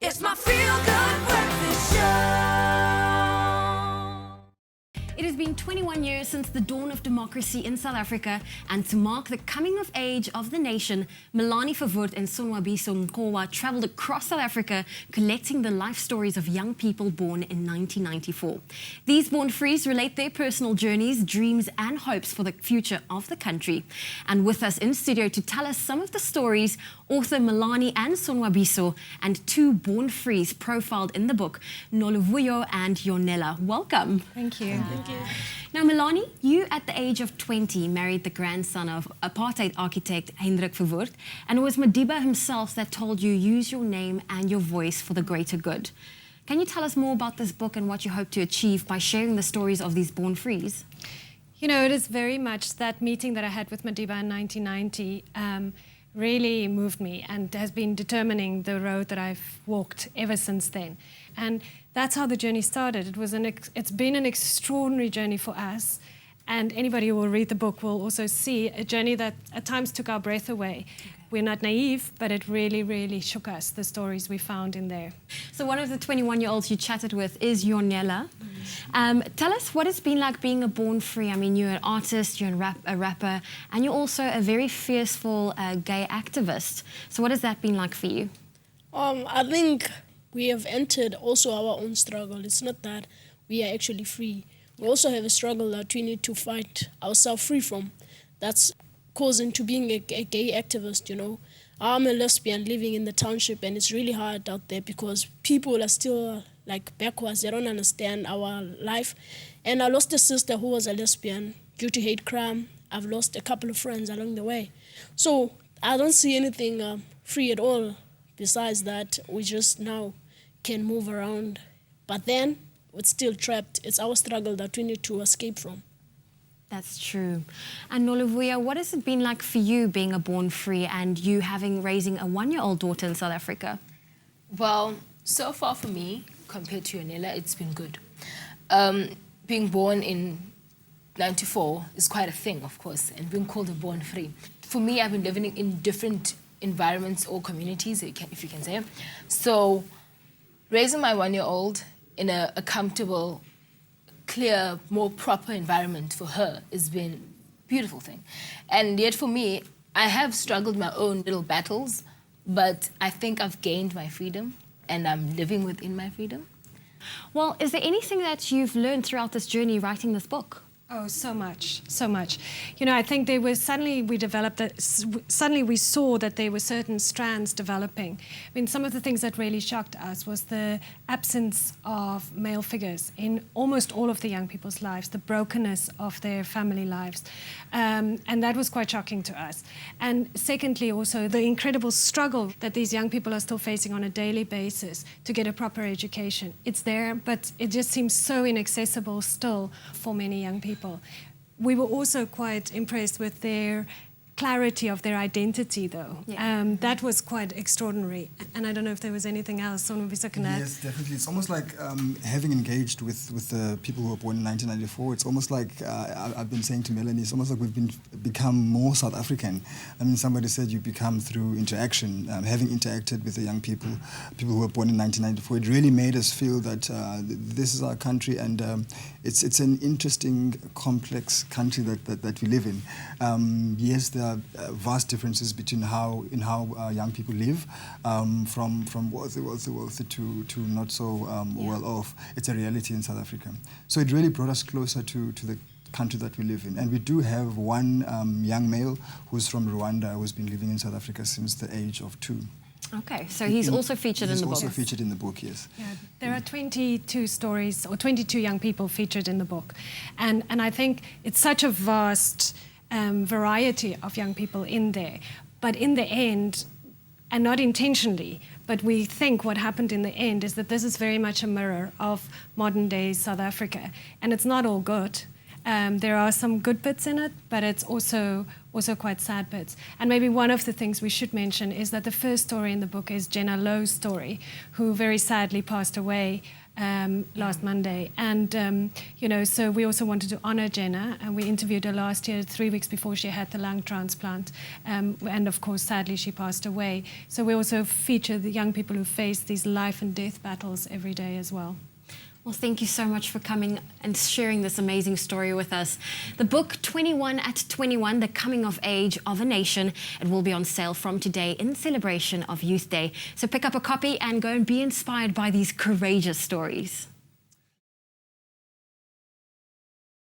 It's my feel-good breakfast show. It has been 21 years since the dawn of democracy in South Africa, and to mark the coming of age of the nation, Melanie Verwoerd and Sonwabiso Ngcowa travelled across South Africa collecting the life stories of young people born in 1994. These born frees relate their personal journeys, dreams and hopes for the future of the country. And with us in studio to tell us some of the stories, author Melanie and Sonwabiso, and two born frees profiled in the book, Ngcowa and Yonela. Welcome. Thank you. Thank you. Now, Melanie, you at the age of 20 married the grandson of apartheid architect Hendrik Verwoerd, and it was Madiba himself that told you use your name and your voice for the greater good. Can you tell us more about this book and what you hope to achieve by sharing the stories of these born frees? You know, it is very much that meeting that I had with Madiba in 1990 really moved me and has been determining the road that I've walked ever since then. And that's how the journey started. It's been an extraordinary journey for us, and anybody who will read the book will also see a journey that at times took our breath away. Okay. We're not naive, but it really, really shook us, the stories we found in there. So one of the 21-year-olds you chatted with is Yonela. Tell us what it's been like being a born free. I mean, you're an artist, you're a rapper, and you're also a very fearful gay activist. So what has that been like for you? I think we have entered also our own struggle. It's not that we are actually free. We also have a struggle that we need to fight ourselves free from. That's causing to being a gay activist, you know. I'm a lesbian living in the township, and it's really hard out there because people are still like backwards. They don't understand our life. And I lost a sister who was a lesbian due to hate crime. I've lost a couple of friends along the way. So I don't see anything free at all. Besides that, we just now can move around. But then, we're still trapped. It's our struggle that we need to escape from. That's true. And Ngcowa, what has it been like for you being a born free and you raising a 1-year-old daughter in South Africa? Well, so far for me, compared to Yonela, it's been good. Being born in 94 is quite a thing, of course, and being called a born free. For me, I've been living in different environments or communities, if you can say. So raising my 1-year-old in a comfortable, clear, more proper environment for her has been a beautiful thing. And yet for me, I have struggled my own little battles, but I think I've gained my freedom and I'm living within my freedom. Well, is there anything that you've learned throughout this journey writing this book? Oh, so much, so much. You know, I think suddenly we saw that there were certain strands developing. I mean, some of the things that really shocked us was the absence of male figures in almost all of the young people's lives, the brokenness of their family lives. And that was quite shocking to us. And secondly, also the incredible struggle that these young people are still facing on a daily basis to get a proper education. It's there, but it just seems so inaccessible still for many young people. We were also quite impressed with their clarity of their identity, though. Yeah. That was quite extraordinary. And I don't know if there was anything else on Sonwabiso can add. Yes, definitely. It's almost like having engaged with the people who were born in 1994, it's almost like, I've been saying to Melanie, it's almost like we've become more South African. I mean, somebody said you become through interaction. Having interacted with the young people who were born in 1994, it really made us feel that this is our country, and it's an interesting, complex country that we live in. Yes, there are vast differences between how young people live, from wealthy to not so well off. It's a reality in South Africa. So it really brought us closer to the country that we live in. And we do have one young male who's from Rwanda who's been living in South Africa since the age of 2. Okay, so he's also featured in the book. He's also featured in the book, yes. Yeah, there are 22 stories, or 22 young people featured in the book. And I think it's such a vast variety of young people in there. But in the end, and not intentionally, but we think what happened in the end is that this is very much a mirror of modern day South Africa. And it's not all good. There are some good bits in it, but it's also quite sad bits. And maybe one of the things we should mention is that the first story in the book is Jenna Lowe's story, who very sadly passed away last Monday. And, so we also wanted to honor Jenna, and we interviewed her last year, 3 weeks before she had the lung transplant. And of course, sadly, she passed away. So we also feature the young people who face these life and death battles every day as well. Well, thank you so much for coming and sharing this amazing story with us. The book 21 at 21, The Coming of Age of a Nation, it will be on sale from today in celebration of Youth Day. So pick up a copy and go and be inspired by these courageous stories.